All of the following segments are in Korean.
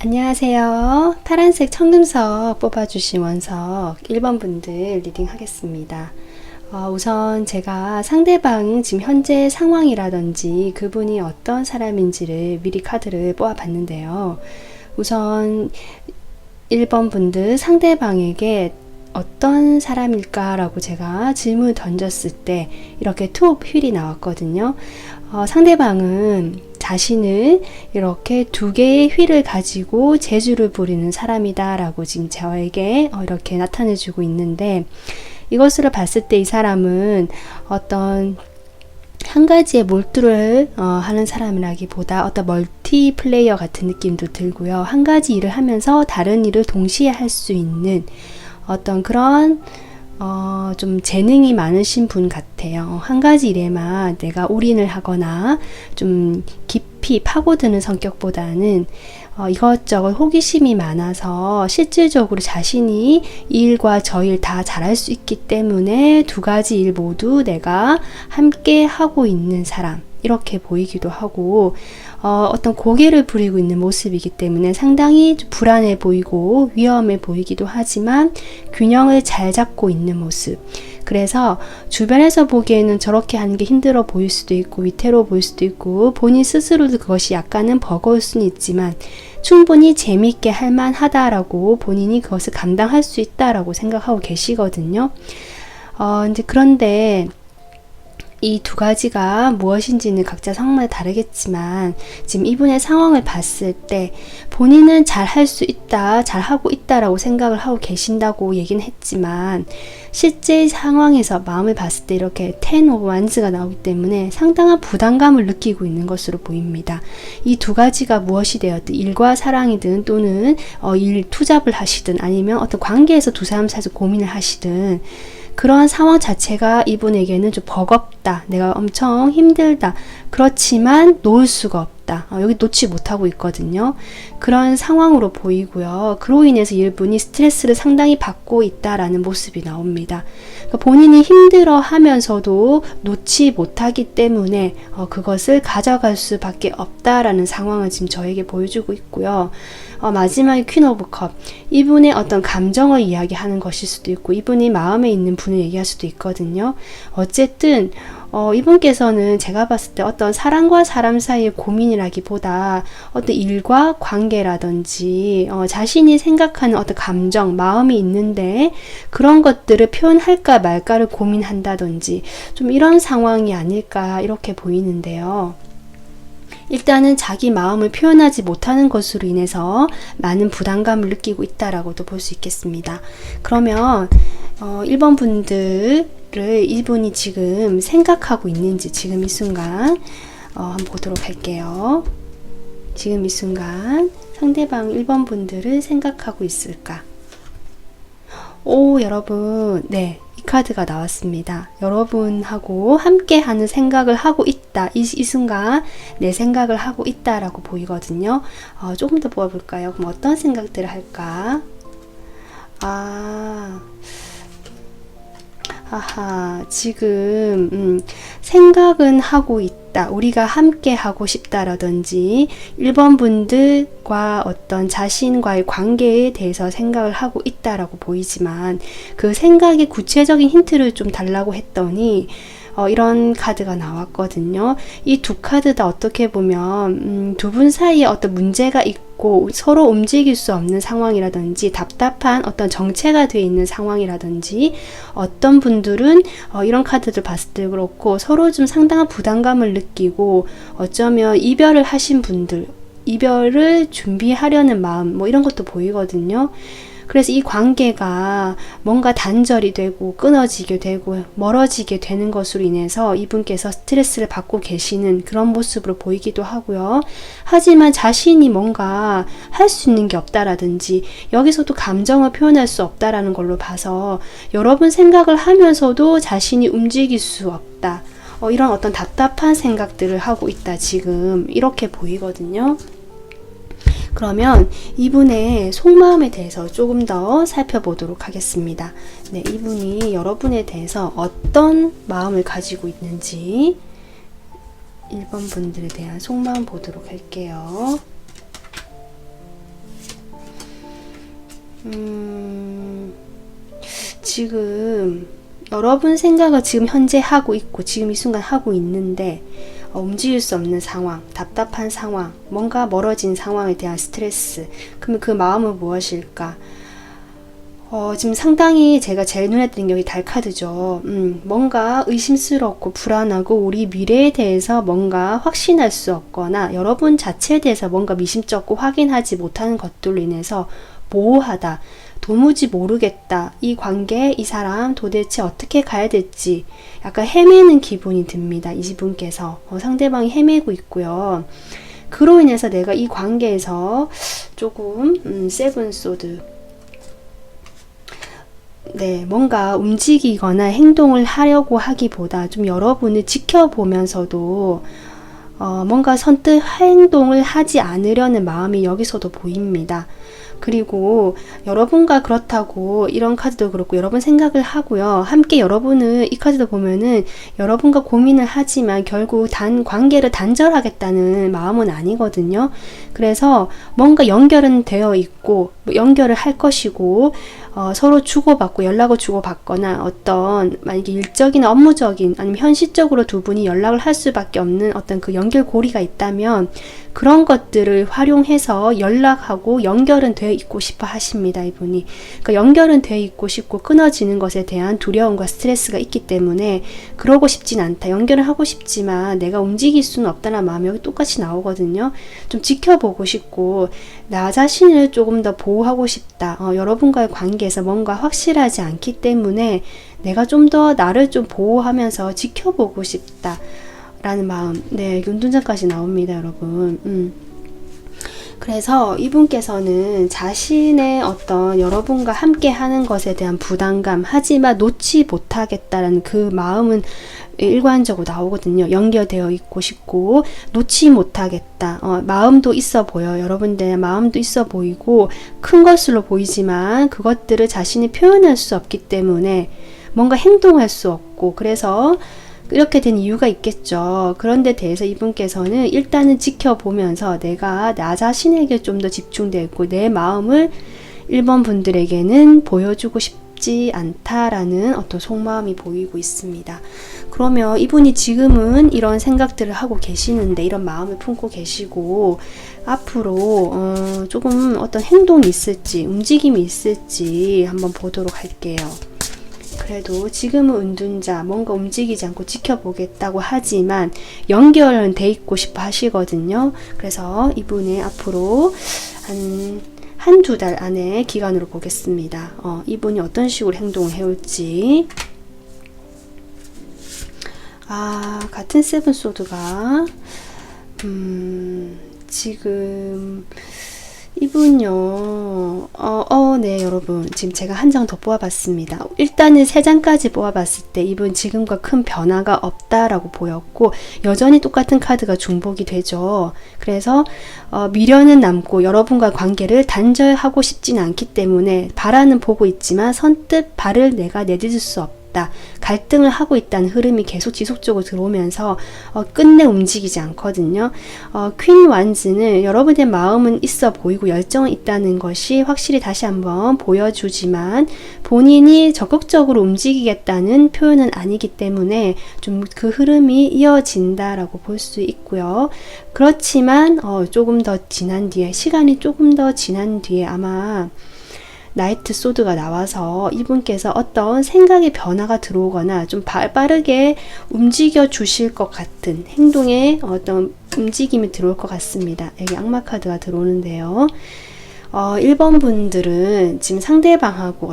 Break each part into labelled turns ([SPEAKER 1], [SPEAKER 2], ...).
[SPEAKER 1] 안녕하세요. 파란색 청금석 뽑아주신 원석 1번 분들 리딩 하겠습니다. 우선 제가 상대방 지금 현재 상황이라든지 그분이 어떤 사람인지를 미리 카드를 뽑아 봤는데요. 우선 1번 분들 상대방에게 어떤 사람일까 라고 제가 질문을 던졌을 때 이렇게 투 오브 휠이 나왔거든요. 상대방은 자신을 이렇게 두 개의 휠을 가지고 재주를 부리는 사람이다 라고 지금 저에게 이렇게 나타내 주고 있는데, 이것을 봤을 때 이 사람은 어떤 한 가지에 몰두를 하는 사람이라기보다 어떤 멀티 플레이어 같은 느낌도 들고요. 한 가지 일을 하면서 다른 일을 동시에 할 수 있는 어떤 그런 좀 재능이 많으신 분 같아요. 한 가지 일에만 내가 올인을 하거나 좀 깊이 파고드는 성격보다는 이것저것 호기심이 많아서 실질적으로 자신이 이 일과 저 일 다 잘할 수 있기 때문에 두 가지 일 모두 내가 함께 하고 있는 사람, 이렇게 보이기도 하고, 어떤 고개를 부리고 있는 모습이기 때문에 상당히 불안해 보이고 위험해 보이기도 하지만 균형을 잘 잡고 있는 모습. 그래서 주변에서 보기에는 저렇게 하는 게 힘들어 보일 수도 있고 위태로워 보일 수도 있고 본인 스스로도 그것이 약간은 버거울 수는 있지만 충분히 재미있게 할 만하다라고 본인이 그것을 감당할 수 있다라고 생각하고 계시거든요. 이제 그런데 이 두 가지가 무엇인지는 각자 상황마다 다르겠지만 지금 이분의 상황을 봤을 때 본인은 잘 할 수 있다, 잘 하고 있다라고 생각을 하고 계신다고 얘기는 했지만 실제 상황에서 마음을 봤을 때 이렇게 10 오브 완즈가 나오기 때문에 상당한 부담감을 느끼고 있는 것으로 보입니다. 이 두 가지가 무엇이 되었든 일과 사랑이든 또는 일 투잡을 하시든 아니면 어떤 관계에서 두 사람 사이에서 고민을 하시든 그러한 상황 자체가 이분에게는 좀 버겁다, 내가 엄청 힘들다, 그렇지만 놓을 수가 없다, 여기 놓지 못하고 있거든요. 그런 상황으로 보이고요. 그로 인해서 이분이 스트레스를 상당히 받고 있다라는 모습이 나옵니다. 그러니까 본인이 힘들어 하면서도 놓지 못하기 때문에 그것을 가져갈 수밖에 없다라는 상황을 지금 저에게 보여주고 있고요. 마지막에 퀸 오브 컵, 이분의 어떤 감정을 이야기하는 것일 수도 있고 이분이 마음에 있는 분을 얘기할 수도 있거든요. 어쨌든 이분께서는 제가 봤을 때 어떤 사람과 사람 사이의 고민이라기보다 어떤 일과 관계라든지 자신이 생각하는 어떤 감정, 마음이 있는데 그런 것들을 표현할까 말까를 고민한다든지 좀 이런 상황이 아닐까 이렇게 보이는데요. 일단은 자기 마음을 표현하지 못하는 것으로 인해서 많은 부담감을 느끼고 있다라고도 볼 수 있겠습니다. 그러면 1번 분들을 이분이 지금 생각하고 있는지 지금 이 순간 한번 보도록 할게요. 지금 이 순간 상대방 1번 분들을 생각하고 있을까? 오, 여러분, 네, 이 카드가 나왔습니다. 여러분하고 함께하는 생각을 하고 있다. 이 순간 내 생각을 하고 있다라고 보이거든요. 조금 더 뽑아볼까요? 그럼 어떤 생각들을 할까? 지금 생각은 하고 있다, 우리가 함께 하고 싶다라든지 1번 분들과 어떤 자신과의 관계에 대해서 생각을 하고 있다라고 보이지만 그 생각의 구체적인 힌트를 좀 달라고 했더니 이런 카드가 나왔거든요. 이 두 카드 다 어떻게 보면 두 분 사이에 어떤 문제가 있고 서로 움직일 수 없는 상황이라든지 답답한 어떤 정체가 되어 있는 상황이라든지 어떤 분들은 이런 카드들 봤을 때 그렇고 서로 좀 상당한 부담감을 느끼고 어쩌면 이별을 하신 분들, 이별을 준비하려는 마음 이런 것도 보이거든요. 그래서 이 관계가 뭔가 단절이 되고 끊어지게 되고 멀어지게 되는 것으로 인해서 이분께서 스트레스를 받고 계시는 그런 모습으로 보이기도 하고요. 하지만 자신이 뭔가 할 수 있는 게 없다라든지 여기서도 감정을 표현할 수 없다라는 걸로 봐서 여러분 생각을 하면서도 자신이 움직일 수 없다. 이런 어떤 답답한 생각들을 하고 있다. 지금 이렇게 보이거든요. 그러면 이분의 속마음에 대해서 조금 더 살펴보도록 하겠습니다. 네, 이분이 여러분에 대해서 어떤 마음을 가지고 있는지 1번 분들에 대한 속마음 보도록 할게요. 지금 여러분 생각을 지금 현재 하고 있고 지금 이 순간 하고 있는데 움직일 수 없는 상황, 답답한 상황, 뭔가 멀어진 상황에 대한 스트레스. 그러면 그 마음은 무엇일까? 지금 상당히 제가 제일 눈에 띄는 게 여기 달 카드죠. 뭔가 의심스럽고 불안하고 우리 미래에 대해서 뭔가 확신할 수 없거나 여러분 자체에 대해서 뭔가 미심쩍고 확인하지 못하는 것들로 인해서 모호하다. 도무지 모르겠다. 이 관계, 이 사람 도대체 어떻게 가야 될지 약간 헤매는 기분이 듭니다. 이분께서 상대방이 헤매고 있고요. 그로 인해서 내가 이 관계에서 조금 세븐 소드 뭔가 움직이거나 행동을 하려고 하기보다 좀 여러분을 지켜보면서도 뭔가 선뜻 행동을 하지 않으려는 마음이 여기서도 보입니다. 그리고 여러분과 그렇다고 이런 카드도 그렇고 여러분 생각을 하고요. 함께 여러분은 이 카드도 보면은 여러분과 고민을 하지만 결국 관계를 단절하겠다는 마음은 아니거든요. 그래서 뭔가 연결은 되어 있고 연결을 할 것이고 서로 주고받고 연락을 주고받거나 어떤 만약에 일적이나 업무적인 아니면 현실적으로 두 분이 연락을 할 수밖에 없는 어떤 그 연결고리가 있다면 그런 것들을 활용해서 연락하고 연결은 되어 있고 싶어 하십니다. 이분이. 그러니까 연결은 되어 있고 싶고 끊어지는 것에 대한 두려움과 스트레스가 있기 때문에 그러고 싶진 않다. 연결을 하고 싶지만 내가 움직일 수는 없다는 마음이 여기 똑같이 나오거든요. 좀 지켜보고 싶고 나 자신을 조금 더 보호하고 싶다. 여러분과의 관계에서 뭔가 확실하지 않기 때문에 내가 좀 더 나를 좀 보호하면서 지켜보고 싶다. 라는 마음. 운둔자까지 나옵니다, 여러분. 그래서 이분께서는 자신의 어떤 여러분과 함께 하는 것에 대한 부담감, 하지만 놓지 못하겠다라는 그 마음은 일관적으로 나오거든요. 연결되어 있고 싶고 놓지 못하겠다. 마음도 있어 보여요. 여러분들의 마음도 있어 보이고 큰 것으로 보이지만 그것들을 자신이 표현할 수 없기 때문에 뭔가 행동할 수 없고 그래서 이렇게 된 이유가 있겠죠. 그런 데 대해서 이분께서는 일단은 지켜보면서 내가 나 자신에게 좀 더 집중되어 있고 내 마음을 1번 분들에게는 보여주고 싶지 않다라는 어떤 속마음이 보이고 있습니다. 그러면 이분이 지금은 이런 생각들을 하고 계시는데 이런 마음을 품고 계시고 앞으로 조금 어떤 행동이 있을지 움직임이 있을지 한번 보도록 할게요. 그래도 지금은 은둔자 뭔가 움직이지 않고 지켜보겠다고 하지만 연결은 돼 있고 싶어 하시거든요. 그래서 이분의 앞으로 한두 달 안에 기간으로 보겠습니다. 이분이 어떤 식으로 행동을 해올지. 같은 세븐 소드가 지금 이분요. 네, 여러분. 지금 제가 한 장 더 뽑아봤습니다. 일단은 3장까지 뽑아봤을 때 이분 지금과 큰 변화가 없다라고 보였고 여전히 똑같은 카드가 중복이 되죠. 그래서 미련은 남고 여러분과 관계를 단절하고 싶지는 않기 때문에 바라는 보고 있지만 선뜻 발을 내가 내딛을 수 없다. 갈등을 하고 있다는 흐름이 계속 지속적으로 들어오면서 끝내 움직이지 않거든요. 퀸 완즈는 여러분의 마음은 있어 보이고 열정은 있다는 것이 확실히 다시 한번 보여주지만 본인이 적극적으로 움직이겠다는 표현은 아니기 때문에 좀 그 흐름이 이어진다라고 볼 수 있고요. 그렇지만 조금 더 지난 뒤에 시간이 조금 더 지난 뒤에 아마 나이트 소드가 나와서 이분께서 어떤 생각의 변화가 들어오거나 좀 빠르게 움직여 주실 것 같은 행동에 어떤 움직임이 들어올 것 같습니다. 여기 악마 카드가 들어오는데요. 1번 분들은 지금 상대방하고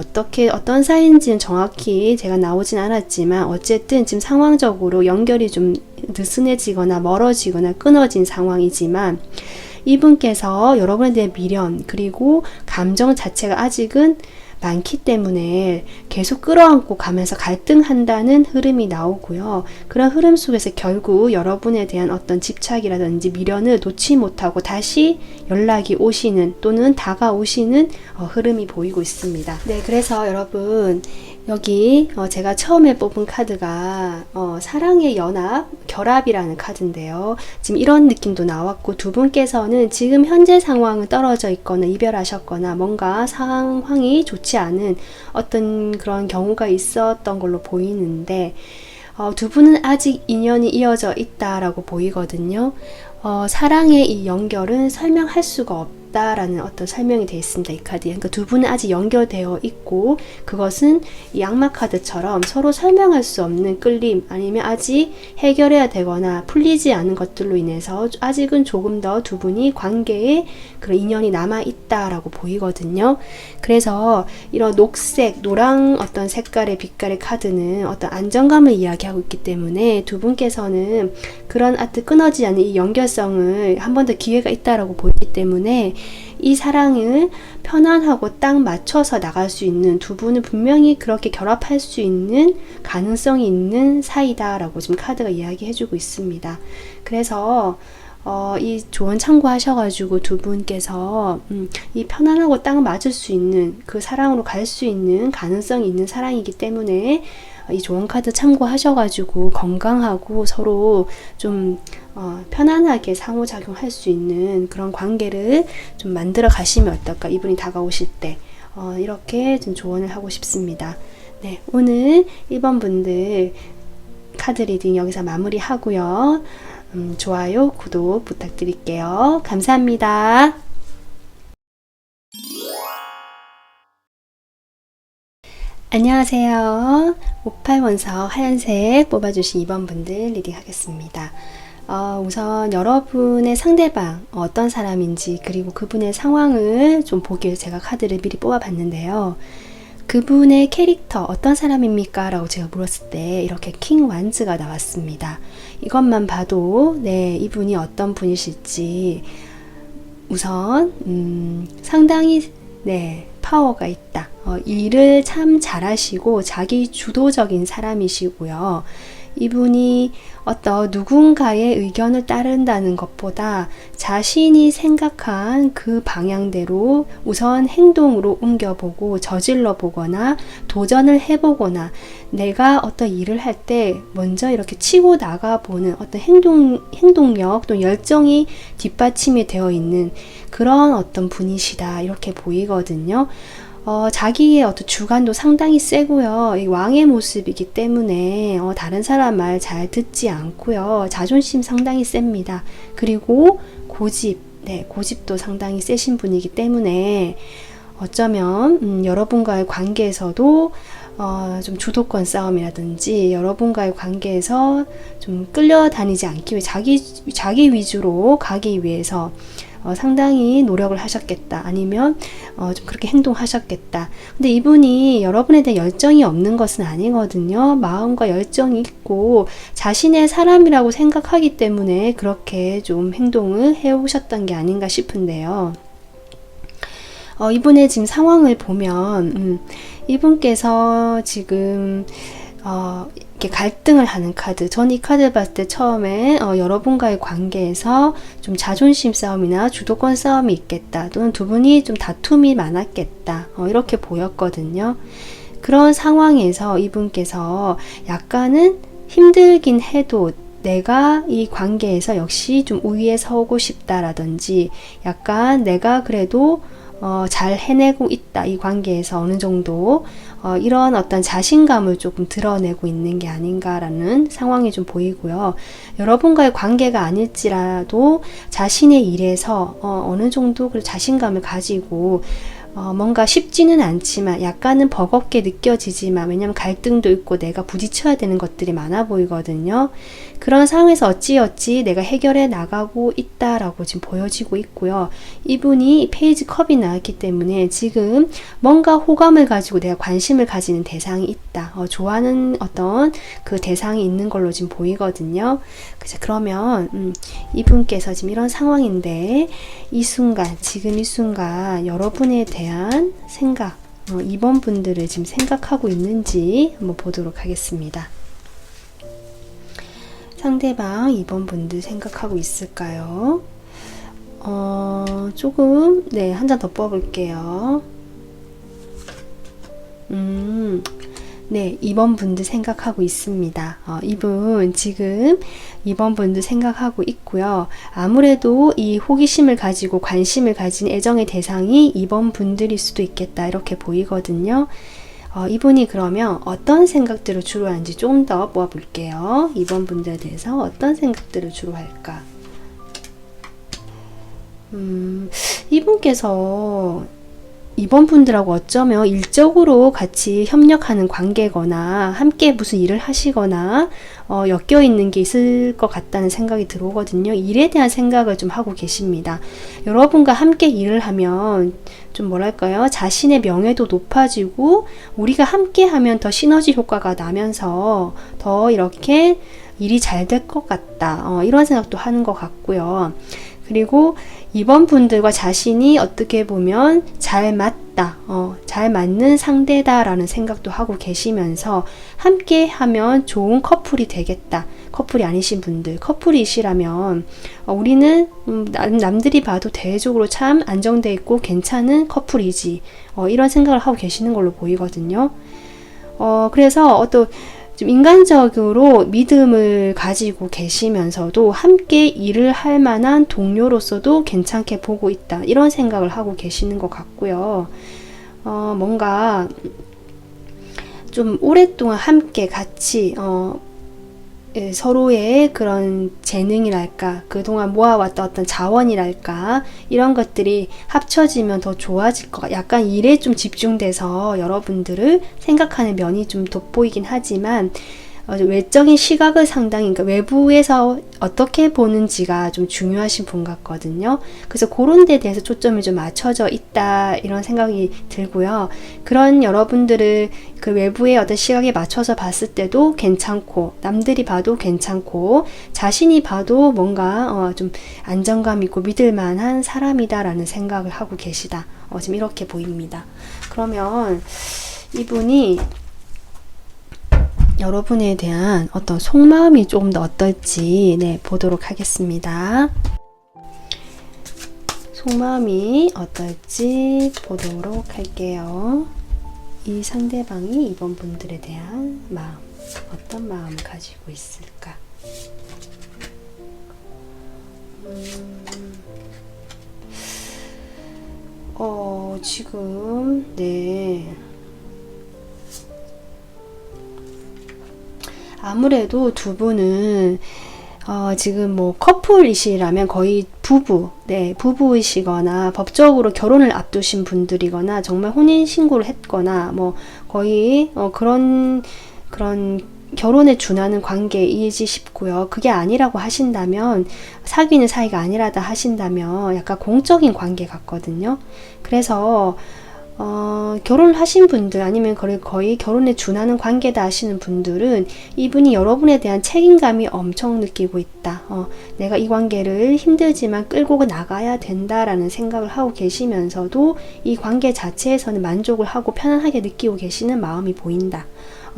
[SPEAKER 1] 어떤 사이인지는 정확히 제가 나오진 않았지만 어쨌든 지금 상황적으로 연결이 좀 느슨해지거나 멀어지거나 끊어진 상황이지만 이분께서 여러분에 대한 미련 그리고 감정 자체가 아직은 많기 때문에 계속 끌어안고 가면서 갈등한다는 흐름이 나오고요. 그런 흐름 속에서 결국 여러분에 대한 어떤 집착이라든지 미련을 놓지 못하고 다시 연락이 오시는 또는 다가오시는 흐름이 보이고 있습니다. 네, 그래서 여러분 여기 제가 처음에 뽑은 카드가 사랑의 연합, 결합이라는 카드인데요. 지금 이런 느낌도 나왔고, 두 분께서는 지금 현재 상황은 떨어져 있거나 이별하셨거나 뭔가 상황이 좋지 않은 어떤 그런 경우가 있었던 걸로 보이는데, 두 분은 아직 인연이 이어져 있다라고 보이거든요. 사랑의 이 연결은 설명할 수가 없다라는 어떤 설명이 되어 있습니다. 이 카드에. 그러니까 두 분은 아직 연결되어 있고, 그것은 이 악마 카드처럼 서로 설명할 수 없는 끌림, 아니면 아직 해결해야 되거나 풀리지 않은 것들로 인해서 아직은 조금 더 두 분이 관계에 그런 인연이 남아 있다라고 보이거든요. 그래서 이런 녹색, 노랑 어떤 색깔의 빛깔의 카드는 어떤 안정감을 이야기하고 있기 때문에 두 분께서는 그런 끊어지지 않는 이 연결성을 한 번 더 기회가 있다라고 보이기 때문에 이 사랑을 편안하고 딱 맞춰서 나갈 수 있는, 두 분은 분명히 그렇게 결합할 수 있는 가능성이 있는 사이다라고 지금 카드가 이야기해주고 있습니다. 그래서 이 조언 참고하셔가지고 두 분께서 이 편안하고 딱 맞을 수 있는 그 사랑으로 갈 수 있는 가능성이 있는 사랑이기 때문에 이 조언 카드 참고하셔가지고 건강하고 서로 좀 편안하게 상호작용할 수 있는 그런 관계를 좀 만들어 가시면 어떨까, 이분이 다가오실 때 이렇게 좀 조언을 하고 싶습니다. 네, 오늘 1번 분들 카드 리딩 여기서 마무리하고요. 좋아요, 구독 부탁드릴게요. 감사합니다. 안녕하세요. 58원석 하얀색 뽑아주신 2번 분들 리딩 하겠습니다. 우선 여러분의 상대방 어떤 사람인지, 그리고 그분의 상황을 좀 보기 위해서 제가 카드를 미리 뽑아봤는데요. 그분의 캐릭터 어떤 사람입니까? 라고 제가 물었을 때 이렇게 킹 완즈가 나왔습니다. 이것만 봐도 네, 이분이 어떤 분이실지 우선 상당히 네, 파워가 있다. 일을 참 잘하시고 자기 주도적인 사람이시고요. 이분이 어떤 누군가의 의견을 따른다는 것보다 자신이 생각한 그 방향대로 우선 행동으로 옮겨보고 저질러 보거나 도전을 해보거나, 내가 어떤 일을 할 때 먼저 이렇게 치고 나가보는 어떤 행동력 또 열정이 뒷받침이 되어 있는 그런 어떤 분이시다, 이렇게 보이거든요. 자기의 어떤 주관도 상당히 세고요. 이 왕의 모습이기 때문에 다른 사람 말 잘 듣지 않고요. 자존심 상당히 셉니다. 그리고 고집, 네, 고집도 상당히 세신 분이기 때문에 어쩌면 여러분과의 관계에서도 좀 주도권 싸움이라든지 여러분과의 관계에서 좀 끌려다니지 않기 위해 자기 위주로 가기 위해서 상당히 노력을 하셨겠다, 아니면 좀 그렇게 행동하셨겠다. 근데 이분이 여러분에 대한 열정이 없는 것은 아니거든요. 마음과 열정이 있고 자신의 사람이라고 생각하기 때문에 그렇게 좀 행동을 해오셨던 게 아닌가 싶은데요. 이분의 지금 상황을 보면 이분께서 지금 이렇게 갈등을 하는 카드. 전 이 카드를 봤을 때 처음에 여러분과의 관계에서 좀 자존심 싸움이나 주도권 싸움이 있겠다, 또는 두 분이 좀 다툼이 많았겠다, 이렇게 보였거든요. 그런 상황에서 이분께서 약간은 힘들긴 해도 내가 이 관계에서 역시 좀 우위에 서고 싶다라든지, 약간 내가 그래도 잘 해내고 있다, 이 관계에서 어느 정도 이런 어떤 자신감을 조금 드러내고 있는 게 아닌가라는 상황이 좀 보이고요. 여러분과의 관계가 아닐지라도 자신의 일에서 어느 정도 그 자신감을 가지고 뭔가 쉽지는 않지만 약간은 버겁게 느껴지지만, 왜냐면 갈등도 있고 내가 부딪혀야 되는 것들이 많아 보이거든요. 그런 상황에서 어찌어찌 내가 해결해 나가고 있다라고 지금 보여지고 있고요. 이분이 페이지 컵이 나왔기 때문에 지금 뭔가 호감을 가지고 내가 관심을 가지는 대상이 있다, 좋아하는 어떤 그 대상이 있는 걸로 지금 보이거든요. 그래서 그러면 이분께서 지금 이런 상황인데 이 순간, 지금 이 순간 여러분에 대한 생각, 2번 분들을 지금 생각하고 있는지 한번 보도록 하겠습니다. 상대방 2번 분들 생각하고 있을까요? 조금 한 장 더 뽑아볼게요. 네, 2번 분도 생각하고 있습니다. 이분 지금 2번 분도 생각하고 있고요. 아무래도 이 호기심을 가지고 관심을 가진 애정의 대상이 2번 분들일 수도 있겠다 이렇게 보이거든요. 이분이 그러면 어떤 생각들을 주로 하는지 좀 더 모아볼게요. 2번 분들에 대해서 어떤 생각들을 주로 할까? 이분께서 2번 분들하고 어쩌면 일적으로 같이 협력하는 관계거나 함께 무슨 일을 하시거나 엮여 있는 게 있을 것 같다는 생각이 들어오거든요. 일에 대한 생각을 좀 하고 계십니다. 여러분과 함께 일을 하면 좀 뭐랄까요? 자신의 명예도 높아지고 우리가 함께 하면 더 시너지 효과가 나면서 더 이렇게 일이 잘 될 것 같다. 이런 생각도 하는 것 같고요. 그리고 2번 분들과 자신이 어떻게 보면 잘 맞다, 잘 맞는 상대다라는 생각도 하고 계시면서 함께 하면 좋은 커플이 되겠다. 커플이 아니신 분들, 커플이시라면 우리는 남들이 봐도 대외적으로 참 안정돼 있고 괜찮은 커플이지. 이런 생각을 하고 계시는 걸로 보이거든요. 그래서 어떤 좀 인간적으로 믿음을 가지고 계시면서도 함께 일을 할 만한 동료로서도 괜찮게 보고 있다. 이런 생각을 하고 계시는 것 같고요. 뭔가 좀 오랫동안 함께 같이 서로의 그런 재능이랄까, 그동안 모아왔던 어떤 자원이랄까, 이런 것들이 합쳐지면 더 좋아질 것 같아요. 약간 일에 좀 집중돼서 여러분들을 생각하는 면이 좀 돋보이긴 하지만, 외적인 시각을 상당히, 그러니까 외부에서 어떻게 보는지가 좀 중요하신 분 같거든요. 그래서 그런 데 대해서 초점이 좀 맞춰져 있다, 이런 생각이 들고요. 그런 여러분들을 그 외부의 어떤 시각에 맞춰서 봤을 때도 괜찮고, 남들이 봐도 괜찮고, 자신이 봐도 뭔가 좀 안정감 있고 믿을 만한 사람이다라는 생각을 하고 계시다. 지금 이렇게 보입니다. 그러면 이분이 여러분에 대한 어떤 속마음이 조금 더 어떨지 보도록 하겠습니다. 속마음이 어떨지 보도록 할게요. 이 상대방이 2번 분들에 대한 마음, 어떤 마음을 가지고 있을까? 지금 아무래도 두 분은 지금 뭐 커플이시라면 거의 부부이시거나 법적으로 결혼을 앞두신 분들이거나 정말 혼인신고를 했거나 뭐 거의 그런 결혼에 준하는 관계이지 싶고요. 그게 아니라고 하신다면, 사귀는 사이가 아니라다 하신다면 약간 공적인 관계 같거든요. 그래서 결혼을 하신 분들 아니면 거의 결혼에 준하는 관계다 하시는 분들은 이분이 여러분에 대한 책임감이 엄청 느끼고 있다. 내가 이 관계를 힘들지만 끌고 나가야 된다라는 생각을 하고 계시면서도 이 관계 자체에서는 만족을 하고 편안하게 느끼고 계시는 마음이 보인다.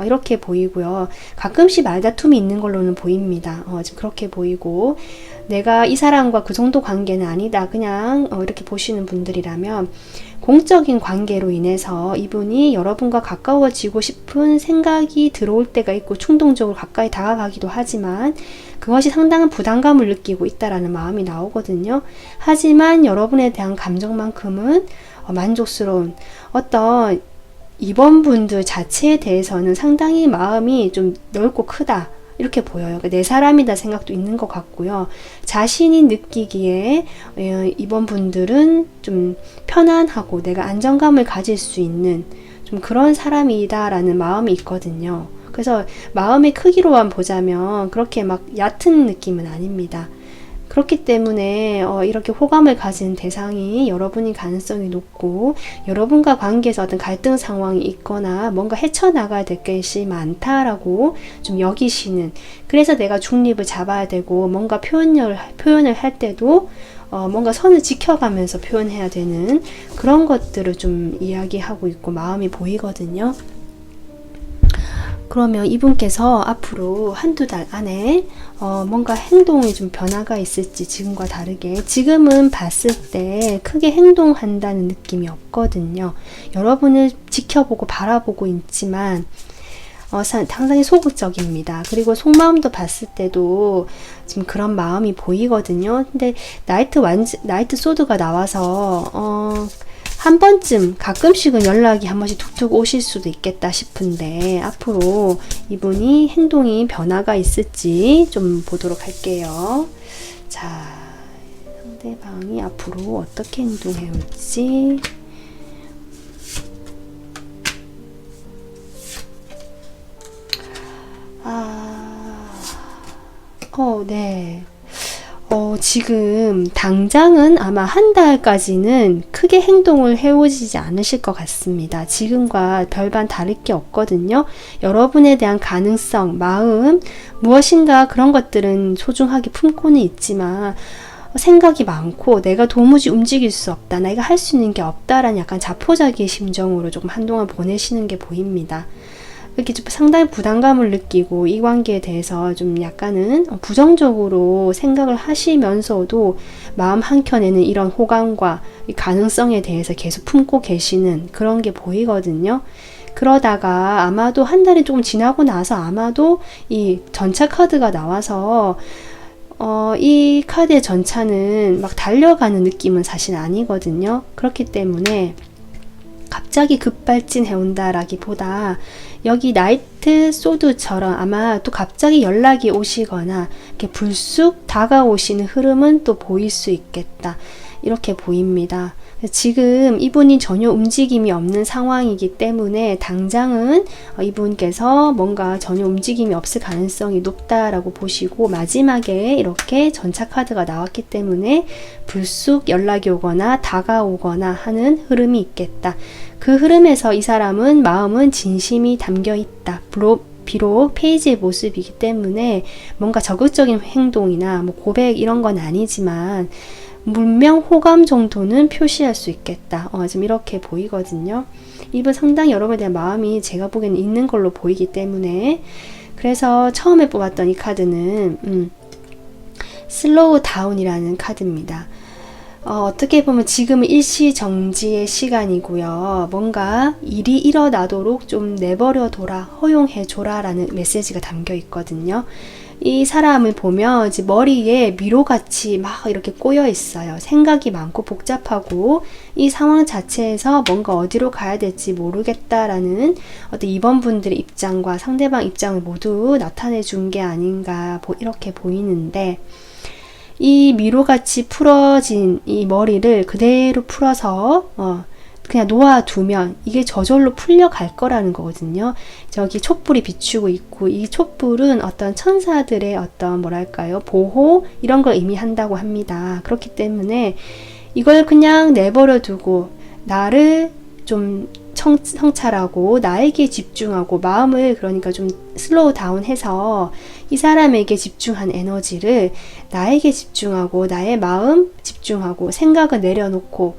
[SPEAKER 1] 이렇게 보이고요. 가끔씩 말다툼이 있는 걸로는 보입니다. 지금 그렇게 보이고, 내가 이 사람과 그 정도 관계는 아니다. 그냥 이렇게 보시는 분들이라면 공적인 관계로 인해서 이분이 여러분과 가까워지고 싶은 생각이 들어올 때가 있고 충동적으로 가까이 다가가기도 하지만 그것이 상당한 부담감을 느끼고 있다라는 마음이 나오거든요. 하지만 여러분에 대한 감정만큼은 만족스러운 어떤 2번 분들 자체에 대해서는 상당히 마음이 좀 넓고 크다. 이렇게 보여요. 내 사람이다 생각도 있는 것 같고요. 자신이 느끼기에 2번 분들은 좀 편안하고 내가 안정감을 가질 수 있는 좀 그런 사람이다라는 마음이 있거든요. 그래서 마음의 크기로만 보자면 그렇게 막 얕은 느낌은 아닙니다. 그렇기 때문에 이렇게 호감을 가진 대상이 여러분인 가능성이 높고, 여러분과 관계에서 어떤 갈등 상황이 있거나 뭔가 헤쳐나가야 될 것이 많다라고 좀 여기시는, 그래서 내가 중립을 잡아야 되고 뭔가 표현을 할 때도 뭔가 선을 지켜가면서 표현해야 되는 그런 것들을 좀 이야기하고 있고 마음이 보이거든요. 그러면 이분께서 앞으로 한두 달 안에 뭔가 행동에 좀 변화가 있을지, 지금과 다르게 지금은 봤을 때 크게 행동한다는 느낌이 없거든요. 여러분을 지켜보고 바라보고 있지만 상당히 소극적입니다. 그리고 속마음도 봤을 때도 지금 그런 마음이 보이거든요. 근데 나이트 소드가 나와서 한 번쯤 가끔씩은 연락이 한 번씩 툭툭 오실 수도 있겠다 싶은데 앞으로 이분이 행동이 변화가 있을지 좀 보도록 할게요. 자, 상대방이 앞으로 어떻게 행동해 올지. 네. 지금 당장은 아마 한 달까지는 크게 행동을 해오시지 않으실 것 같습니다. 지금과 별반 다를 게 없거든요. 여러분에 대한 가능성, 마음, 무엇인가 그런 것들은 소중하게 품고는 있지만 생각이 많고 내가 도무지 움직일 수 없다, 내가 할 수 있는 게 없다라는 약간 자포자기의 심정으로 조금 한동안 보내시는 게 보입니다. 이렇게 좀 상당히 부담감을 느끼고 이 관계에 대해서 좀 약간은 부정적으로 생각을 하시면서도 마음 한켠에는 이런 호감과 가능성에 대해서 계속 품고 계시는 그런 게 보이거든요. 그러다가 아마도 한 달이 조금 지나고 나서 아마도 이 전차 카드가 나와서 이 카드의 전차는 막 달려가는 느낌은 사실 아니거든요. 그렇기 때문에 갑자기 급발진해 온다라기보다 여기 나이트 소드처럼 아마 또 갑자기 연락이 오시거나 이렇게 불쑥 다가오시는 흐름은 또 보일 수 있겠다, 이렇게 보입니다. 지금 이분이 전혀 움직임이 없는 상황이기 때문에 당장은 이분께서 뭔가 전혀 움직임이 없을 가능성이 높다라고 보시고, 마지막에 이렇게 전차 카드가 나왔기 때문에 불쑥 연락이 오거나 다가오거나 하는 흐름이 있겠다. 그 흐름에서 이 사람은 마음은 진심이 담겨 있다. 비록 페이지의 모습이기 때문에 뭔가 적극적인 행동이나 뭐 고백 이런 건 아니지만 문명 호감 정도는 표시할 수 있겠다. 지금 이렇게 보이거든요. 이분 상당히 여러분에 대한 마음이 제가 보기에는 있는 걸로 보이기 때문에, 그래서 처음에 뽑았던 이 카드는 슬로우 다운이라는 카드입니다. 어떻게 보면 지금은 일시정지의 시간이고요. 뭔가 일이 일어나도록 좀 내버려둬라, 허용해줘라 라는 메시지가 담겨 있거든요. 이 사람을 보면 이제 머리에 미로같이 막 이렇게 꼬여 있어요. 생각이 많고 복잡하고 이 상황 자체에서 뭔가 어디로 가야 될지 모르겠다라는 어떤 이번 분들의 입장과 상대방 입장을 모두 나타내 준 게 아닌가 이렇게 보이는데, 이 미로같이 풀어진 이 머리를 그대로 풀어서 그냥 놓아두면 이게 저절로 풀려갈 거라는 거거든요. 저기 촛불이 비추고 있고, 이 촛불은 어떤 천사들의 어떤 뭐랄까요, 보호 이런 걸 의미한다고 합니다. 그렇기 때문에 이걸 그냥 내버려 두고 나를 좀 성찰하고 나에게 집중하고 마음을 그러니까 좀 슬로우 다운 해서 이 사람에게 집중한 에너지를 나에게 집중하고 나의 마음 집중하고 생각을 내려놓고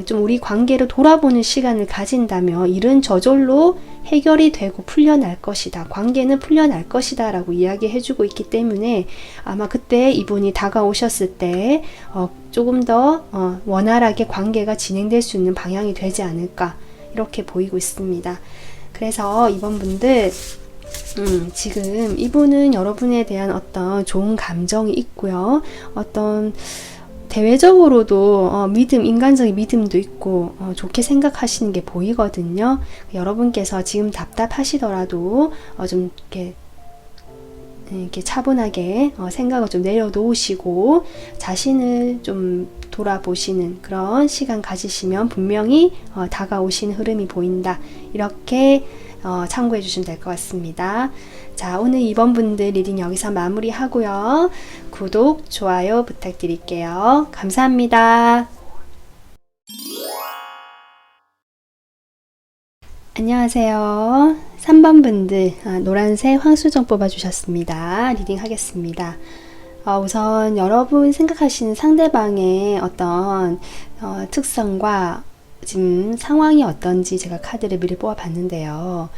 [SPEAKER 1] 좀 우리 관계를 돌아보는 시간을 가진다면 일은 저절로 해결이 되고 풀려날 것이다. 관계는 풀려날 것이다 라고 이야기해주고 있기 때문에 아마 그때 이분이 다가오셨을 때 조금 더 원활하게 관계가 진행될 수 있는 방향이 되지 않을까, 이렇게 보이고 있습니다. 그래서 이번 분들 지금 이분은 여러분에 대한 어떤 좋은 감정이 있고요. 어떤 대외적으로도 인간적인 믿음도 있고 좋게 생각하시는 게 보이거든요. 여러분께서 지금 답답하시더라도 좀 이렇게 차분하게 생각을 좀 내려놓으시고 자신을 좀 돌아보시는 그런 시간 가지시면 분명히 다가오시는 흐름이 보인다. 이렇게 참고해 주시면 될 것 같습니다. 자, 오늘 2번 분들 리딩 여기서 마무리하고요. 구독, 좋아요 부탁드릴게요. 감사합니다. 안녕하세요. 3번 분들 노란색 황수정 뽑아주셨습니다. 리딩 하겠습니다. 우선 여러분 생각하시는 상대방의 어떤 특성과 지금 상황이 어떤지 제가 카드를 미리 뽑아봤는데요.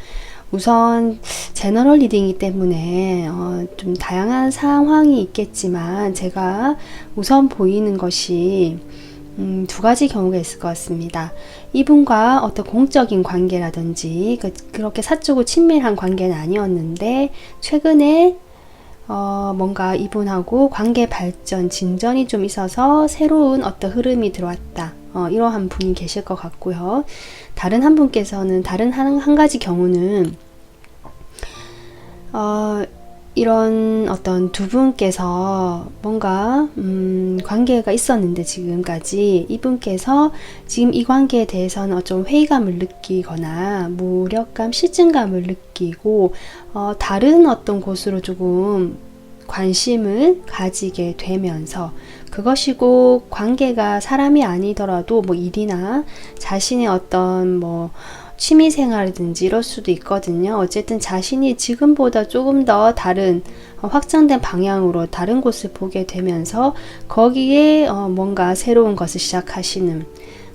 [SPEAKER 1] 우선 제너럴 리딩이기 때문에 좀 다양한 상황이 있겠지만 제가 우선 보이는 것이 두 가지 경우가 있을 것 같습니다. 이분과 어떤 공적인 관계라든지 그렇게 사적으로 친밀한 관계는 아니었는데 최근에 뭔가 이분하고 관계 발전, 진전이 좀 있어서 새로운 어떤 흐름이 들어왔다. 이러한 분이 계실 것 같고요. 다른 한 분께서는 다른 한 가지 경우는 이런 어떤 두 분께서 뭔가 관계가 있었는데 지금까지 이분께서 지금 이 관계에 대해서는 좀 회의감을 느끼거나 무력감, 실증감을 느끼고 다른 어떤 곳으로 조금 관심을 가지게 되면서 그것이고 관계가 사람이 아니더라도 뭐 일이나 자신의 어떤 뭐 취미생활이든지 이럴 수도 있거든요. 어쨌든 자신이 지금보다 조금 더 다른 확장된 방향으로 다른 곳을 보게 되면서 거기에 뭔가 새로운 것을 시작하시는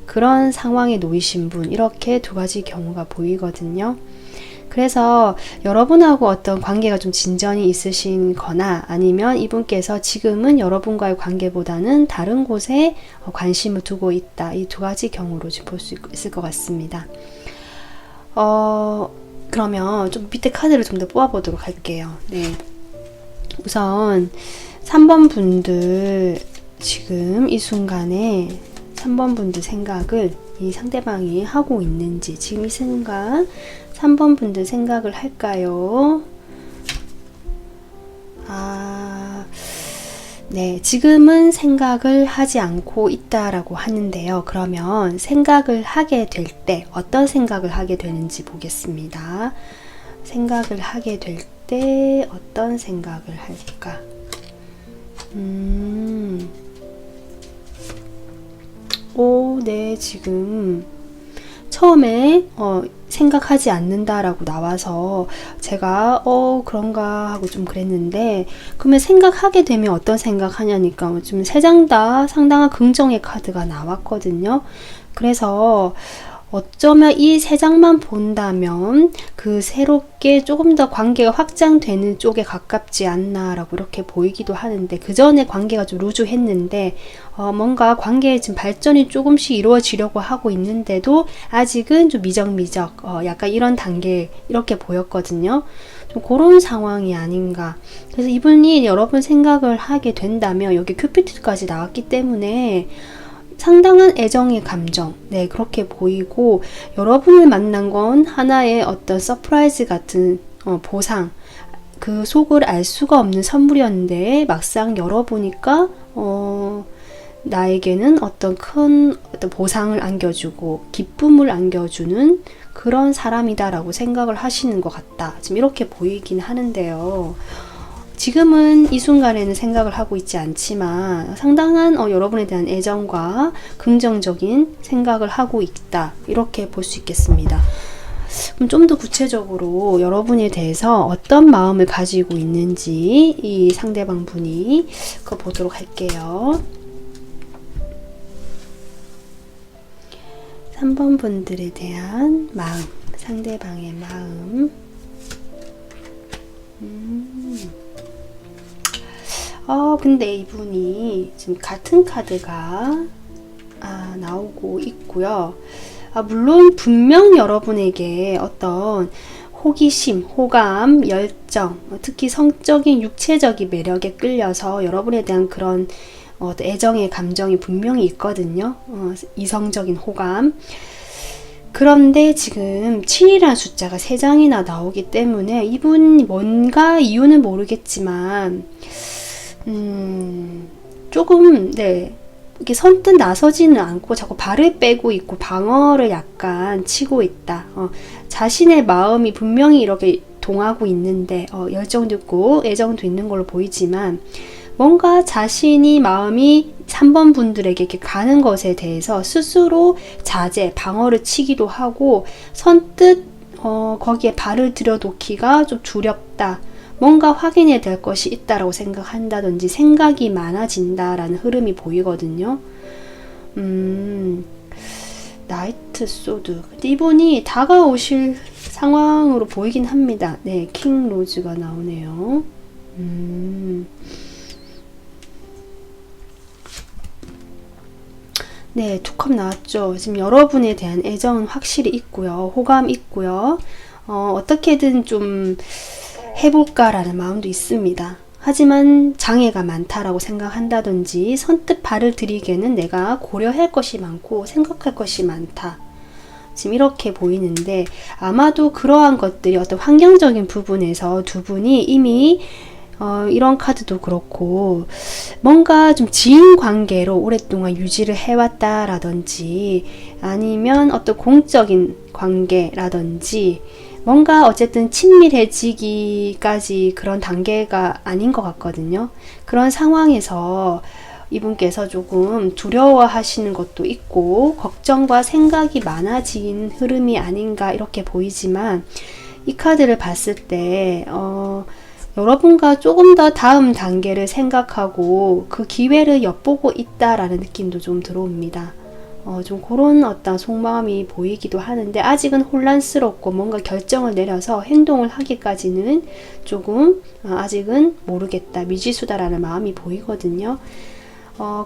[SPEAKER 1] 그런 상황에 놓이신 분, 이렇게 두 가지 경우가 보이거든요. 그래서 여러분하고 어떤 관계가 좀 진전이 있으신 거나 아니면 이분께서 지금은 여러분과의 관계보다는 다른 곳에 관심을 두고 있다. 이 두 가지 경우로 볼 수 있을 것 같습니다. 그러면 좀 밑에 카드를 좀 더 뽑아보도록 할게요. 네. 우선 3번 분들 지금 이 순간에 3번 분들 생각을 이 상대방이 하고 있는지 지금 이 순간 3번 분들 생각을 할까요? 네, 지금은 생각을 하지 않고 있다라고 하는데요. 그러면 생각을 하게 될 때 어떤 생각을 하게 되는지 보겠습니다. 생각을 하게 될 때 어떤 생각을 할까? 네, 지금 처음에 생각하지 않는다라고 나와서 제가 그런가 하고 좀 그랬는데, 그러면 생각하게 되면 어떤 생각하냐니까 좀 세 장 다 상당한 긍정의 카드가 나왔거든요. 그래서 어쩌면 이 세 장만 본다면 그 새롭게 조금 더 관계가 확장되는 쪽에 가깝지 않나라고 이렇게 보이기도 하는데, 그 전에 관계가 좀 루즈했는데 뭔가 관계의 지금 발전이 조금씩 이루어지려고 하고 있는데도 아직은 좀 미적미적 약간 이런 단계 이렇게 보였거든요. 좀 그런 상황이 아닌가. 그래서 이분이 여러분 생각을 하게 된다면 여기 큐피드까지 나왔기 때문에 상당한 애정의 감정, 네, 그렇게 보이고, 여러분을 만난 건 하나의 어떤 서프라이즈 같은 보상, 그 속을 알 수가 없는 선물이었는데 막상 열어보니까 나에게는 어떤 큰 어떤 보상을 안겨주고 기쁨을 안겨주는 그런 사람이다라고 생각을 하시는 것 같다. 지금 이렇게 보이긴 하는데요. 지금은 이 순간에는 생각을 하고 있지 않지만 상당한 여러분에 대한 애정과 긍정적인 생각을 하고 있다. 이렇게 볼 수 있겠습니다. 그럼 좀 더 구체적으로 여러분에 대해서 어떤 마음을 가지고 있는지 이 상대방 분이 그거 보도록 할게요. 3번 분들에 대한 마음, 상대방의 마음. 근데 이분이 지금 같은 카드가 나오고 있고요. 물론 분명 여러분에게 어떤 호기심, 호감, 열정, 특히 성적인 육체적인 매력에 끌려서 여러분에 대한 그런 애정의 감정이 분명히 있거든요. 이성적인 호감. 그런데 지금 7이라는 숫자가 3장이나 나오기 때문에 이분 뭔가 이유는 모르겠지만 조금 이렇게 선뜻 나서지는 않고 자꾸 발을 빼고 있고 방어를 약간 치고 있다. 자신의 마음이 분명히 이렇게 동하고 있는데 열정도 있고 애정도 있는 걸로 보이지만 뭔가 자신이 마음이 3번 분들에게 이렇게 가는 것에 대해서 스스로 자제, 방어를 치기도 하고 선뜻 거기에 발을 들여놓기가 좀 두렵다. 뭔가 확인해야 될 것이 있다라고 생각한다든지 생각이 많아진다라는 흐름이 보이거든요. 나이트 소드. 근데 이분이 다가오실 상황으로 보이긴 합니다. 네, 킹 로즈가 나오네요. 네, 두 컵 나왔죠. 지금 여러분에 대한 애정은 확실히 있고요. 호감 있고요. 어떻게든 좀 해볼까라는 마음도 있습니다. 하지만 장애가 많다라고 생각한다든지 선뜻 발을 들이기에는 내가 고려할 것이 많고 생각할 것이 많다. 지금 이렇게 보이는데 아마도 그러한 것들이 어떤 환경적인 부분에서 두 분이 이미 이런 카드도 그렇고 뭔가 좀 지인 관계로 오랫동안 유지를 해왔다라든지 아니면 어떤 공적인 관계라든지 뭔가 어쨌든 친밀해지기까지 그런 단계가 아닌 것 같거든요. 그런 상황에서 이분께서 조금 두려워하시는 것도 있고 걱정과 생각이 많아진 흐름이 아닌가 이렇게 보이지만 이 카드를 봤을 때 여러분과 조금 더 다음 단계를 생각하고 그 기회를 엿보고 있다라는 느낌도 좀 들어옵니다. 좀 그런 어떤 속마음이 보이기도 하는데 아직은 혼란스럽고 뭔가 결정을 내려서 행동을 하기까지는 조금 아직은 모르겠다, 미지수다라는 마음이 보이거든요.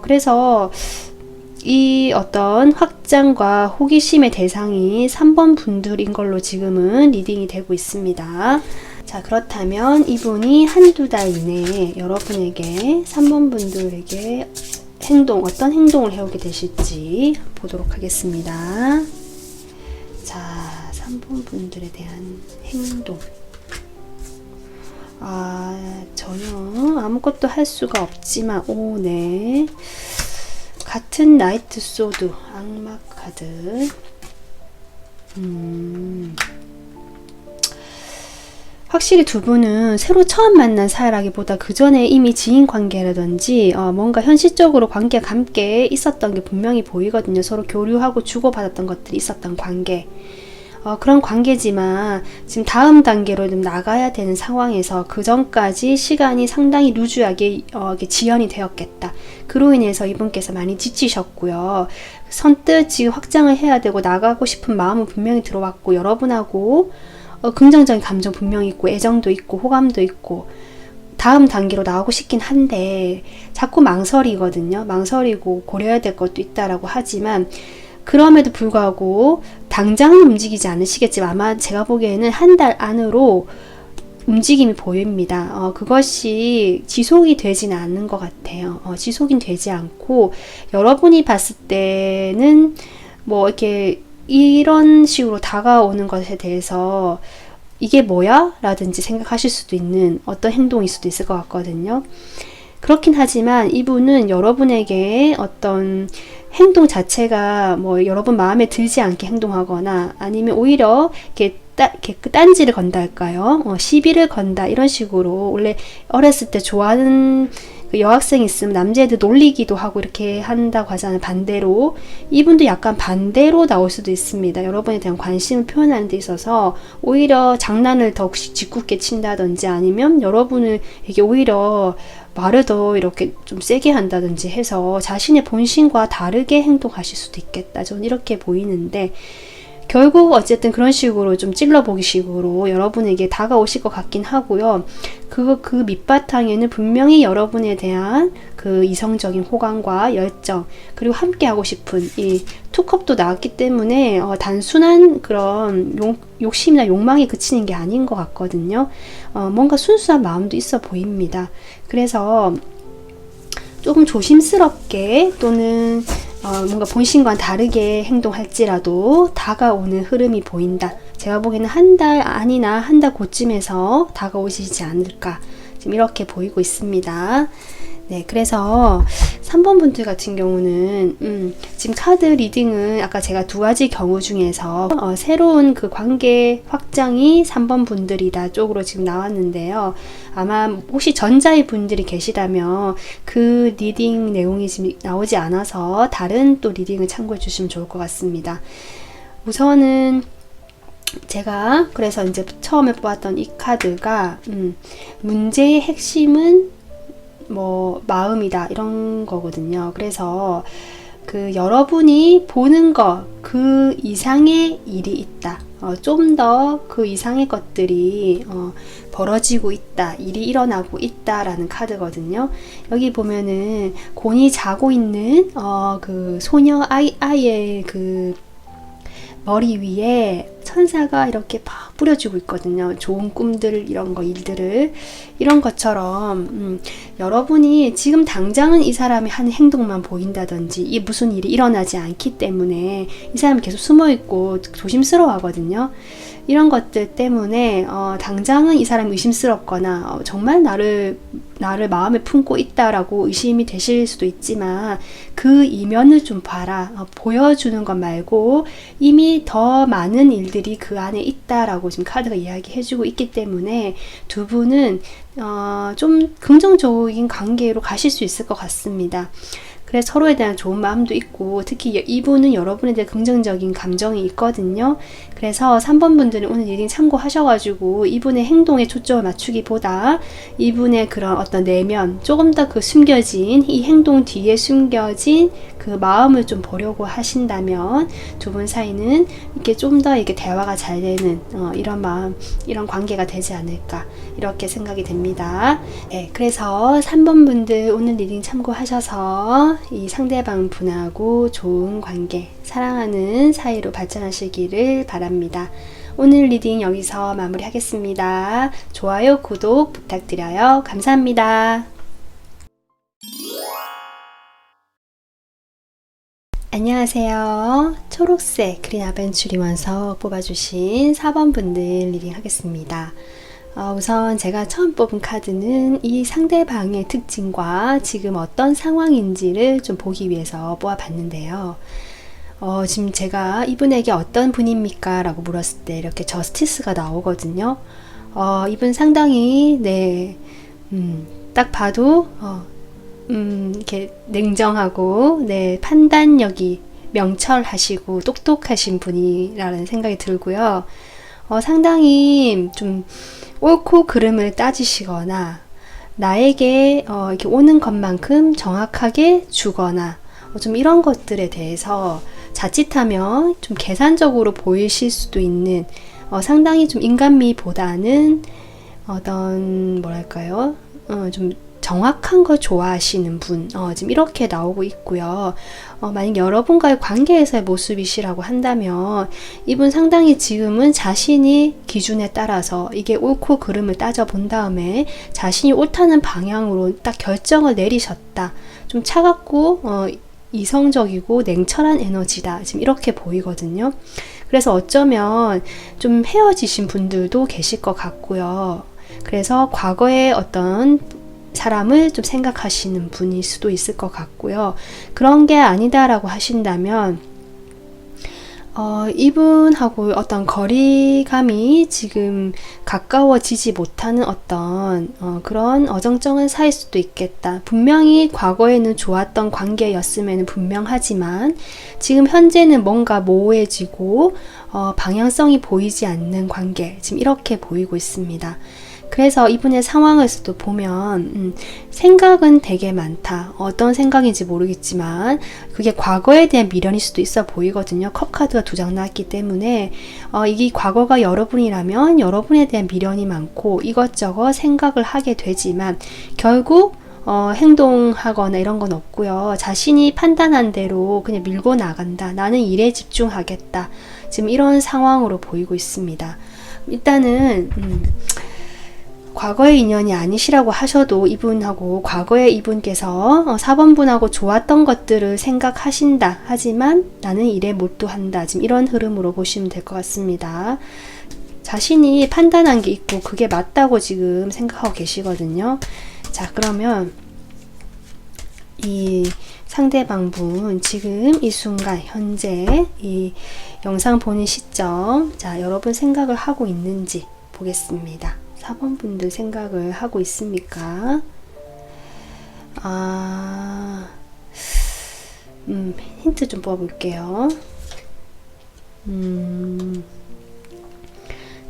[SPEAKER 1] 그래서 이 어떤 확장과 호기심의 대상이 3번 분들인 걸로 지금은 리딩이 되고 있습니다. 자, 그렇다면 이분이 한두 달 이내에 여러분에게 3번 분들에게 어떤 행동을 해오게 되실지 보도록 하겠습니다. 자, 3번 분들에 대한 행동. 전혀 아무것도 할 수가 없지만, 네. 같은 나이트 소드, 악마 카드. 확실히 두 분은 새로 처음 만난 사이라기보다 그 전에 이미 지인 관계라든지 뭔가 현실적으로 관계가 함께 있었던 게 분명히 보이거든요. 서로 교류하고 주고받았던 것들이 있었던 관계. 그런 관계지만 지금 다음 단계로 좀 나가야 되는 상황에서 그 전까지 시간이 상당히 루즈하게 지연이 되었겠다. 그로 인해서 이분께서 많이 지치셨고요. 선뜻 지금 확장을 해야 되고 나가고 싶은 마음은 분명히 들어왔고 여러분하고 긍정적인 감정 분명히 있고 애정도 있고 호감도 있고 다음 단계로 나오고 싶긴 한데 자꾸 망설이거든요. 망설이고 고려해야 될 것도 있다라고 하지만 그럼에도 불구하고 당장은 움직이지 않으시겠지만 아마 제가 보기에는 한 달 안으로 움직임이 보입니다. 그것이 지속이 되지는 않는 것 같아요. 지속이 되지 않고 여러분이 봤을 때는 뭐 이렇게 이런 식으로 다가오는 것에 대해서 이게 뭐야? 라든지 생각하실 수도 있는 어떤 행동일 수도 있을 것 같거든요. 그렇긴 하지만 이분은 여러분에게 어떤 행동 자체가 뭐 여러분 마음에 들지 않게 행동하거나 아니면 오히려 이렇게 딴지를 건다 할까요? 시비를 건다 이런 식으로 원래 어렸을 때 좋아하는 그 여학생이 있으면 남자애들 놀리기도 하고 이렇게 한다고 하잖아요. 반대로 이분도 약간 반대로 나올 수도 있습니다. 여러분에 대한 관심을 표현하는 데 있어서 오히려 장난을 더 짓궂게 친다든지 아니면 여러분을 이게 오히려 말을 더 이렇게 좀 세게 한다든지 해서 자신의 본심과 다르게 행동하실 수도 있겠다. 저는 이렇게 보이는데 결국 어쨌든 그런 식으로 좀 찔러보기 식으로 여러분에게 다가오실 것 같긴 하고요. 그 밑바탕에는 분명히 여러분에 대한 그 이성적인 호감과 열정 그리고 함께 하고 싶은 이 투컵도 나왔기 때문에 단순한 그런 욕심이나 욕망이 그치는 게 아닌 것 같거든요. 뭔가 순수한 마음도 있어 보입니다. 그래서 조금 조심스럽게 또는 뭔가 본심과는 다르게 행동할지라도 다가오는 흐름이 보인다. 제가 보기에는 한 달 아니나 한 달 고쯤에서 다가오시지 않을까 지금 이렇게 보이고 있습니다. 네, 그래서 3번 분들 같은 경우는 지금 카드 리딩은 아까 제가 두 가지 경우 중에서 새로운 그 관계 확장이 3번 분들이다 쪽으로 지금 나왔는데요. 아마 혹시 전자의 분들이 계시다면 그 리딩 내용이 지금 나오지 않아서 다른 또 리딩을 참고해 주시면 좋을 것 같습니다. 우선은 제가 그래서 이제 처음에 뽑았던 이 카드가 문제의 핵심은 뭐 마음이다 이런 거거든요. 그래서 그 여러분이 보는 것 그 이상의 일이 있다. 좀 더 그 이상의 것들이 벌어지고 있다, 일이 일어나고 있다라는 카드거든요. 여기 보면은 곤이 자고 있는 그 소녀 아이의 그 머리 위에 천사가 이렇게 막 뿌려주고 있거든요. 좋은 꿈들, 이런 거, 일들을. 이런 것처럼 여러분이 지금 당장은 이 사람이 하는 행동만 보인다든지 이 무슨 일이 일어나지 않기 때문에 이 사람이 계속 숨어있고 조심스러워 하거든요. 이런 것들 때문에 당장은 이 사람이 의심스럽거나 정말 나를 마음에 품고 있다라고 의심이 되실 수도 있지만 그 이면을 좀 봐라. 보여주는 것 말고 이미 더 많은 일들이 그 안에 있다라고 지금 카드가 이야기해주고 있기 때문에 두 분은 좀 긍정적인 관계로 가실 수 있을 것 같습니다. 그래서 서로에 대한 좋은 마음도 있고, 특히 이분은 여러분에 대한 긍정적인 감정이 있거든요. 그래서 3번 분들은 오늘 리딩 참고하셔가지고 이분의 행동에 초점을 맞추기보다 이분의 그런 어떤 내면, 조금 더 그 숨겨진, 이 행동 뒤에 숨겨진 그 마음을 좀 보려고 하신다면 두 분 사이는 이렇게 좀 더 이렇게 대화가 잘 되는 이런 마음, 이런 관계가 되지 않을까, 이렇게 생각이 됩니다. 네, 그래서 3번 분들 오늘 리딩 참고하셔서 이 상대방 분하고 좋은 관계, 사랑하는 사이로 발전하시기를 바랍니다. 오늘 리딩 여기서 마무리하겠습니다. 좋아요, 구독 부탁드려요. 감사합니다. 안녕하세요. 초록색 그린 아벤츄리 원석 뽑아주신 4번 분들 리딩 하겠습니다. 우선 제가 처음 뽑은 카드는 이 상대방의 특징과 지금 어떤 상황인지를 좀 보기 위해서 뽑아봤는데요. 지금 제가 이분에게 어떤 분입니까? 라고 물었을 때 이렇게 저스티스가 나오거든요. 이분 상당히 딱 봐도 이렇게 냉정하고 판단력이 명철하시고 똑똑하신 분이라는 생각이 들고요. 상당히 좀 옳고 그름을 따지시거나 나에게 이렇게 오는 것만큼 정확하게 주거나 좀 이런 것들에 대해서 자칫하면 좀 계산적으로 보이실 수도 있는 상당히 좀 인간미보다는 어떤 뭐랄까요? 좀 정확한 걸 좋아하시는 분, 지금 이렇게 나오고 있고요. 만약 여러분과의 관계에서의 모습이시라고 한다면 이분 상당히 지금은 자신이 기준에 따라서 이게 옳고 그름을 따져본 다음에 자신이 옳다는 방향으로 딱 결정을 내리셨다. 좀 차갑고 이성적이고 냉철한 에너지다. 지금 이렇게 보이거든요. 그래서 어쩌면 좀 헤어지신 분들도 계실 것 같고요. 그래서 과거에 어떤 사람을 좀 생각하시는 분일 수도 있을 것 같고요. 그런 게 아니다라고 하신다면 이분하고 어떤 거리감이 지금 가까워지지 못하는 어떤 그런 어정쩡한 사이일 수도 있겠다. 분명히 과거에는 좋았던 관계였음에는 분명하지만 지금 현재는 뭔가 모호해지고 방향성이 보이지 않는 관계, 지금 이렇게 보이고 있습니다. 그래서 이분의 상황에서도 보면 생각은 되게 많다. 어떤 생각인지 모르겠지만 그게 과거에 대한 미련일 수도 있어 보이거든요. 컵 카드가 2장 나왔기 때문에 이게 과거가 여러분이라면 여러분에 대한 미련이 많고 이것저것 생각을 하게 되지만 결국 행동하거나 이런 건 없고요. 자신이 판단한 대로 그냥 밀고 나간다. 나는 일에 집중하겠다. 지금 이런 상황으로 보이고 있습니다. 일단은 과거의 인연이 아니시라고 하셔도 이분하고 과거에 이분께서 4번 분하고 좋았던 것들을 생각하신다. 하지만 나는 일에 몰두한다. 지금 이런 흐름으로 보시면 될 것 같습니다. 자신이 판단한 게 있고 그게 맞다고 지금 생각하고 계시거든요. 자, 그러면 이 상대방 분 지금 이 순간 현재 이 영상 보는 시점, 자, 여러분 생각을 하고 있는지 보겠습니다. 4번 분들 생각을 하고 있습니까? 힌트 좀 뽑아볼게요.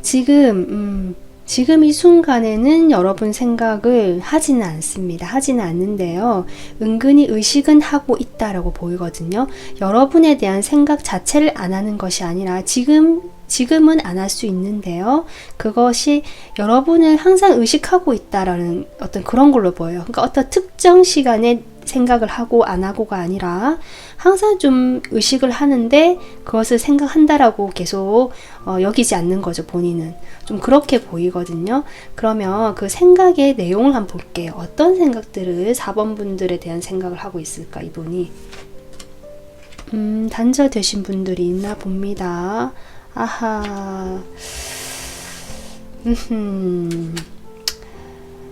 [SPEAKER 1] 지금 이 순간에는 여러분 생각을 하지는 않습니다. 하지는 않는데요. 은근히 의식은 하고 있다라고 보이거든요. 여러분에 대한 생각 자체를 안 하는 것이 아니라 지금 지금은 안 할 수 있는데요. 그것이 여러분을 항상 의식하고 있다라는 어떤 그런 걸로 보여요. 그러니까 어떤 특정 시간에 생각을 하고 안 하고가 아니라 항상 좀 의식을 하는데 그것을 생각한다라고 계속 여기지 않는 거죠. 본인은 좀 그렇게 보이거든요. 그러면 그 생각의 내용을 한번 볼게요. 어떤 생각들을 4번 분들에 대한 생각을 하고 있을까 이분이. 단절되신 분들이 있나 봅니다. 아하.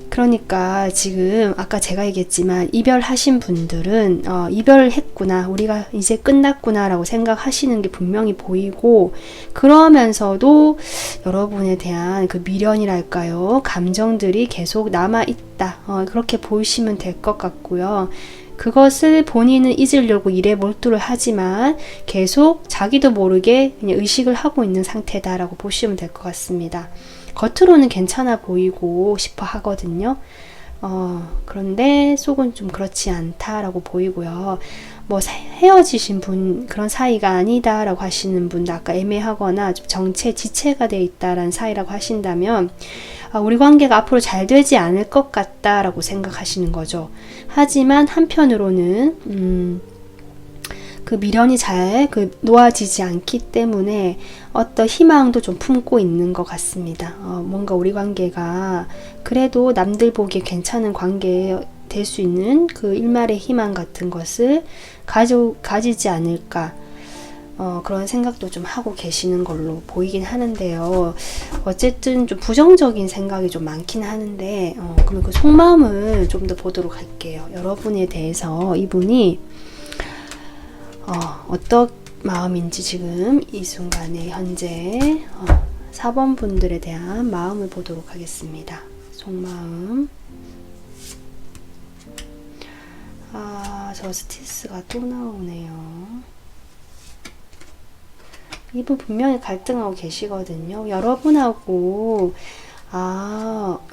[SPEAKER 1] 그러니까 지금 아까 제가 얘기했지만 이별하신 분들은 이별을 했구나, 우리가 이제 끝났구나 라고 생각하시는 게 분명히 보이고, 그러면서도 여러분에 대한 그 미련이랄까요, 감정들이 계속 남아있다, 그렇게 보시면 될 것 같고요. 그것을 본인은 잊으려고 일에 몰두를 하지만 계속 자기도 모르게 그냥 의식을 하고 있는 상태다라고 보시면 될 것 같습니다. 겉으로는 괜찮아 보이고 싶어 하거든요. 그런데 속은 좀 그렇지 않다라고 보이고요. 뭐 헤어지신 분, 그런 사이가 아니다라고 하시는 분도 아까 애매하거나 좀 정체, 지체가 돼 있다라는 사이라고 하신다면 우리 관계가 앞으로 잘 되지 않을 것 같다라고 생각하시는 거죠. 하지만 한편으로는 그 미련이 잘 놓아지지 않기 때문에 어떤 희망도 좀 품고 있는 것 같습니다. 뭔가 우리 관계가 그래도 남들 보기에 괜찮은 관계 될 수 있는 그 일말의 희망 같은 것을 가지지 않을까, 그런 생각도 좀 하고 계시는 걸로 보이긴 하는데요. 어쨌든 좀 부정적인 생각이 좀 많긴 하는데, 그러면 그 속마음을 좀 더 보도록 할게요. 여러분에 대해서 이분이 어떤 마음인지 지금 이 순간에 현재 4번 분들에 대한 마음을 보도록 하겠습니다. 속마음. 저스티스가 또 나오네요. 이분 분명히 갈등하고 계시거든요. 여러분하고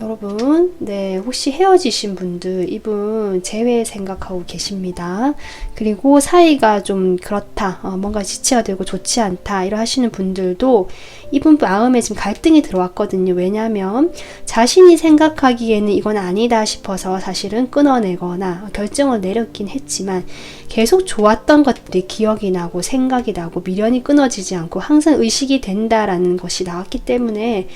[SPEAKER 1] 여러분, 네, 혹시 헤어지신 분들 이분 재회 생각하고 계십니다. 그리고 사이가 좀 그렇다, 뭔가 지체가 되고 좋지 않다 이러 하시는 분들도 이분 마음에 지금 갈등이 들어왔거든요. 왜냐하면 자신이 생각하기에는 이건 아니다 싶어서 사실은 끊어내거나 결정을 내렸긴 했지만 계속 좋았던 것들이 기억이 나고 생각이 나고 미련이 끊어지지 않고 항상 의식이 된다라는 것이 나왔기 때문에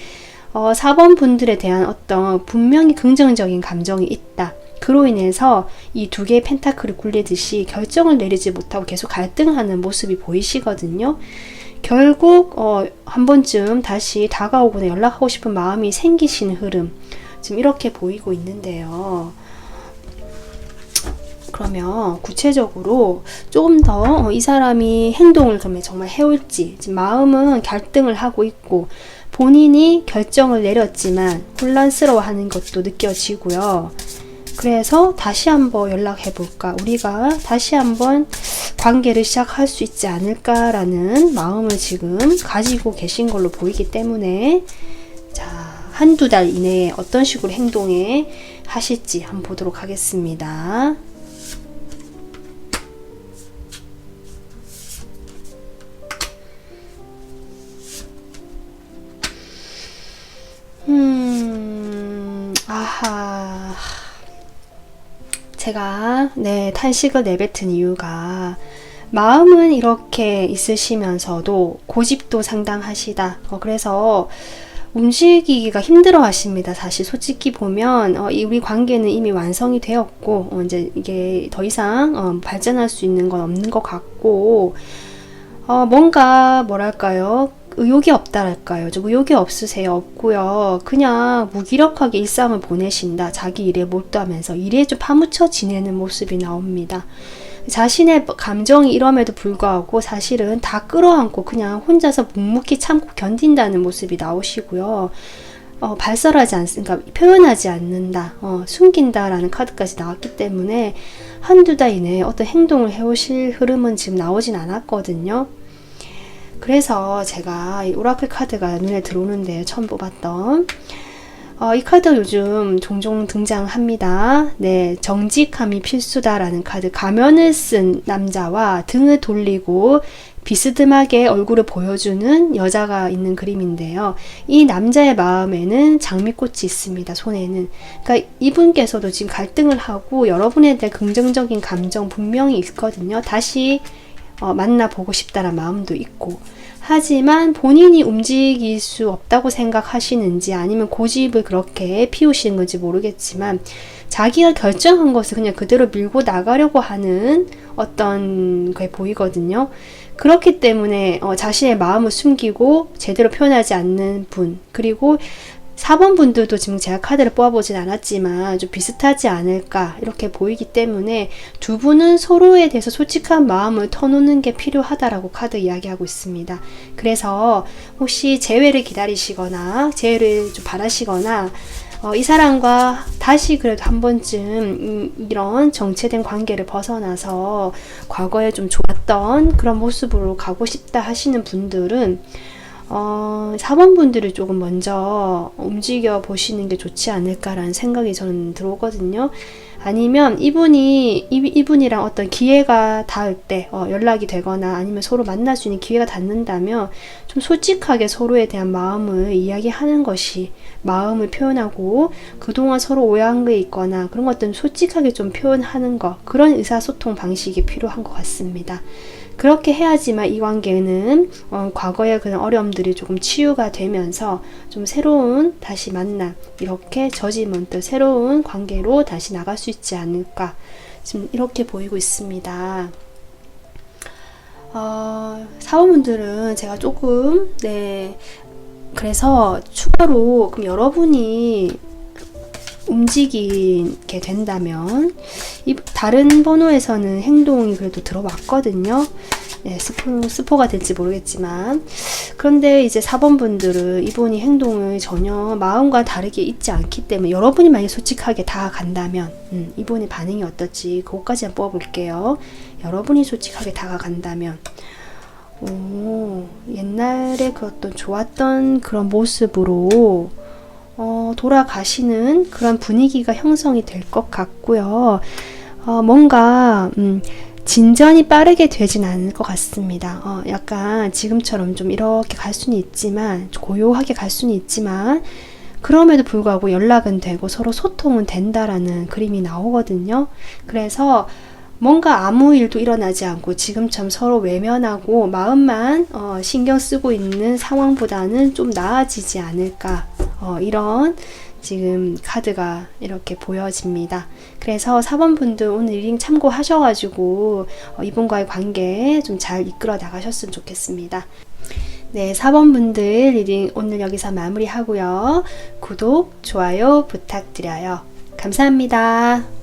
[SPEAKER 1] 4번 분들에 대한 어떤 분명히 긍정적인 감정이 있다. 그로 인해서 이 두 개의 펜타클이 굴리듯이 결정을 내리지 못하고 계속 갈등하는 모습이 보이시거든요. 결국 한 번쯤 다시 다가오거나 연락하고 싶은 마음이 생기시는 흐름, 지금 이렇게 보이고 있는데요. 그러면 구체적으로 조금 더 이 사람이 행동을 그러면 정말 해올지, 지금 마음은 갈등을 하고 있고 본인이 결정을 내렸지만 혼란스러워하는 것도 느껴지고요. 그래서 다시 한번 연락해 볼까, 우리가 다시 한번 관계를 시작할 수 있지 않을까라는 마음을 지금 가지고 계신 걸로 보이기 때문에, 자, 한두 달 이내에 어떤 식으로 행동해 하실지 한번 보도록 하겠습니다. 아하. 제가 탄식을 내뱉은 이유가, 마음은 이렇게 있으시면서도 고집도 상당하시다. 그래서 움직이기가 힘들어 하십니다. 사실 솔직히 보면 우리 관계는 이미 완성이 되었고 이제 이게 더 이상 발전할 수 있는 건 없는 것 같고, 뭔가 뭐랄까요, 의욕이 없다랄까요. 좀 의욕이 없으세요. 없고요. 그냥 무기력하게 일상을 보내신다. 자기 일에 몰두하면서 일에 좀 파묻혀 지내는 모습이 나옵니다. 자신의 감정이 이럼에도 불구하고 사실은 다 끌어안고 그냥 혼자서 묵묵히 참고 견딘다는 모습이 나오시고요. 발설하지 않습니까? 표현하지 않는다, 숨긴다라는 카드까지 나왔기 때문에 한두 달 이내에 어떤 행동을 해오실 흐름은 지금 나오진 않았거든요. 그래서 제가 이 오라클 카드가 눈에 들어오는데 처음 뽑았던 이 카드 요즘 종종 등장합니다. 네, 정직함이 필수다라는 카드. 가면을 쓴 남자와 등을 돌리고 비스듬하게 얼굴을 보여주는 여자가 있는 그림인데요. 이 남자의 마음에는 장미꽃이 있습니다. 손에는. 그러니까 이분께서도 지금 갈등을 하고 여러분에 대한 긍정적인 감정 분명히 있거든요. 다시 만나보고 싶다는 마음도 있고. 하지만 본인이 움직일 수 없다고 생각하시는지 아니면 고집을 그렇게 피우시는 건지 모르겠지만 자기가 결정한 것을 그냥 그대로 밀고 나가려고 하는 어떤 게 보이거든요. 그렇기 때문에 자신의 마음을 숨기고 제대로 표현하지 않는 분, 그리고 4번 분들도 지금 제가 카드를 뽑아보진 않았지만 좀 비슷하지 않을까 이렇게 보이기 때문에 두 분은 서로에 대해서 솔직한 마음을 터놓는 게 필요하다라고 카드 이야기하고 있습니다. 그래서 혹시 재회를 기다리시거나 재회를 좀 바라시거나 이 사람과 다시 그래도 한 번쯤 이런 정체된 관계를 벗어나서 과거에 좀 좋았던 그런 모습으로 가고 싶다 하시는 분들은 4번 분들을 조금 먼저 움직여 보시는 게 좋지 않을까라는 생각이 저는 들어오거든요. 아니면 이분이랑 어떤 기회가 닿을 때 연락이 되거나 아니면 서로 만날 수 있는 기회가 닿는다면 좀 솔직하게 서로에 대한 마음을 이야기하는 것이, 마음을 표현하고 그동안 서로 오해한 게 있거나 그런 것들은 솔직하게 좀 표현하는 것, 그런 의사소통 방식이 필요한 것 같습니다. 그렇게 해야지만 이 관계는 과거의 그런 어려움들이 조금 치유가 되면서 좀 새로운 다시 만남, 이렇게 저지먼트 새로운 관계로 다시 나갈 수 있지 않을까 지금 이렇게 보이고 있습니다. 사원분들은 제가 조금 그래서 추가로 그럼 여러분이 움직이게 된다면 다른 번호에서는 행동이 그래도 들어왔거든요. 네, 스포가 될지 모르겠지만, 그런데 이제 4번 분들은 이분이 행동을 전혀 마음과 다르게 있지 않기 때문에 여러분이 만약 솔직하게 다가간다면 이분의 반응이 어떨지 그것까지 한번 뽑아볼게요. 여러분이 솔직하게 다가간다면 옛날에 그 어떤 좋았던 그런 모습으로 돌아가시는 그런 분위기가 형성이 될 것 같고요. 뭔가 진전이 빠르게 되진 않을 것 같습니다. 약간 지금처럼 좀 이렇게 갈 수는 있지만, 고요하게 갈 수는 있지만, 그럼에도 불구하고 연락은 되고 서로 소통은 된다라는 그림이 나오거든요. 그래서 뭔가 아무 일도 일어나지 않고 지금처럼 서로 외면하고 마음만 신경 쓰고 있는 상황보다는 좀 나아지지 않을까, 이런 지금 카드가 이렇게 보여집니다. 그래서 4번 분들 오늘 리딩 참고하셔가지고 이분과의 관계 좀 잘 이끌어 나가셨으면 좋겠습니다. 네, 4번 분들 리딩 오늘 여기서 마무리하고요. 구독, 좋아요 부탁드려요. 감사합니다.